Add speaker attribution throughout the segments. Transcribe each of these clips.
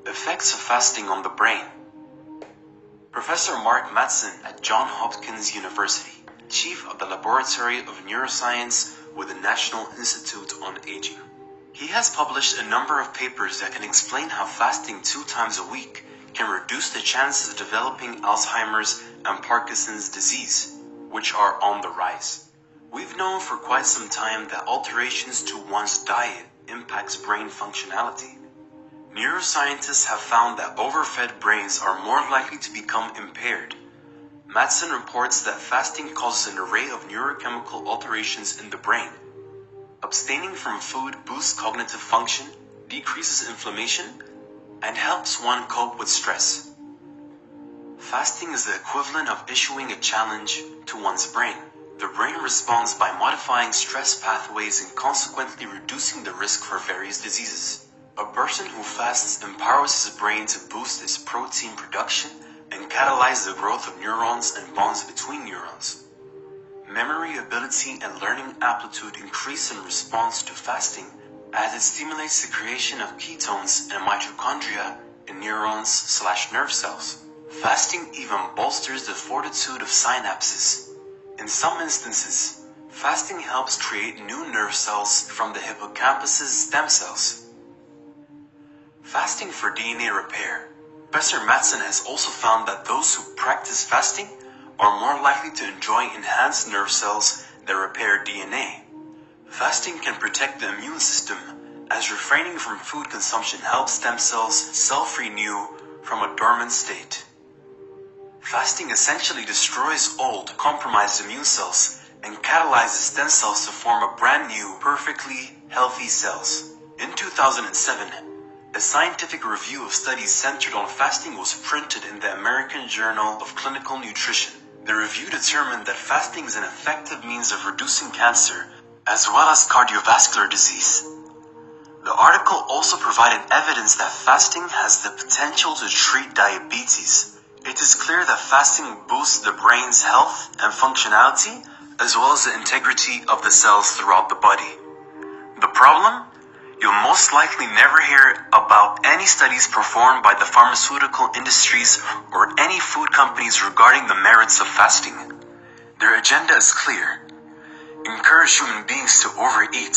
Speaker 1: Effects of fasting on the brain. Professor Mark Mattson at Johns Hopkins University, Chief of the Laboratory of Neuroscience with the National Institute on Aging. He has published a number of papers that can explain how fasting 2 times a week can reduce the chances of developing Alzheimer's and Parkinson's disease, which are on the rise. We've known for quite some time that alterations to one's diet impacts brain functionality. Neuroscientists have found that overfed brains are more likely to become impaired. Mattson reports that fasting causes an array of neurochemical alterations in the brain. Abstaining from food boosts cognitive function, decreases inflammation, and helps one cope with stress. Fasting is the equivalent of issuing a challenge to one's brain. The brain responds by modifying stress pathways and consequently reducing the risk for various diseases. A person who fasts empowers his brain to boost its protein production and catalyze the growth of neurons and bonds between neurons. Memory ability and learning aptitude increase in response to fasting as it stimulates the creation of ketones and mitochondria in neurons/nerve cells. Fasting even bolsters the fortitude of synapses. In some instances, fasting helps create new nerve cells from the hippocampus's stem cells. Fasting for DNA repair. Professor Mattson has also found that those who practice fasting are more likely to enjoy enhanced nerve cells that repair DNA. Fasting can protect the immune system, as refraining from food consumption helps stem cells self-renew from a dormant state. Fasting essentially destroys old, compromised immune cells and catalyzes stem cells to form a brand new, perfectly healthy cells. In 2007, a scientific review of studies centered on fasting was printed in the American Journal of Clinical Nutrition. The review determined that fasting is an effective means of reducing cancer, as well as cardiovascular disease. The article also provided evidence that fasting has the potential to treat diabetes. It is clear that fasting boosts the brain's health and functionality, as well as the integrity of the cells throughout the body. The problem? You'll most likely never hear about any studies performed by the pharmaceutical industries or any food companies regarding the merits of fasting. Their agenda is clear: encourage human beings to overeat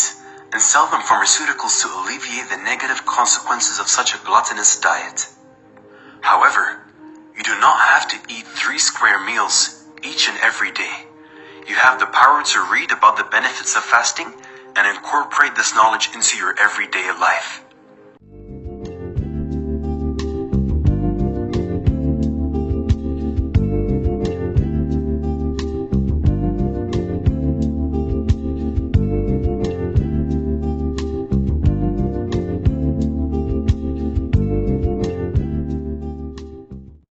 Speaker 1: and sell them pharmaceuticals to alleviate the negative consequences of such a gluttonous diet. However, you do not have to eat 3 square meals each and every day. You have the power to read about the benefits of fasting and incorporate this knowledge into your everyday life.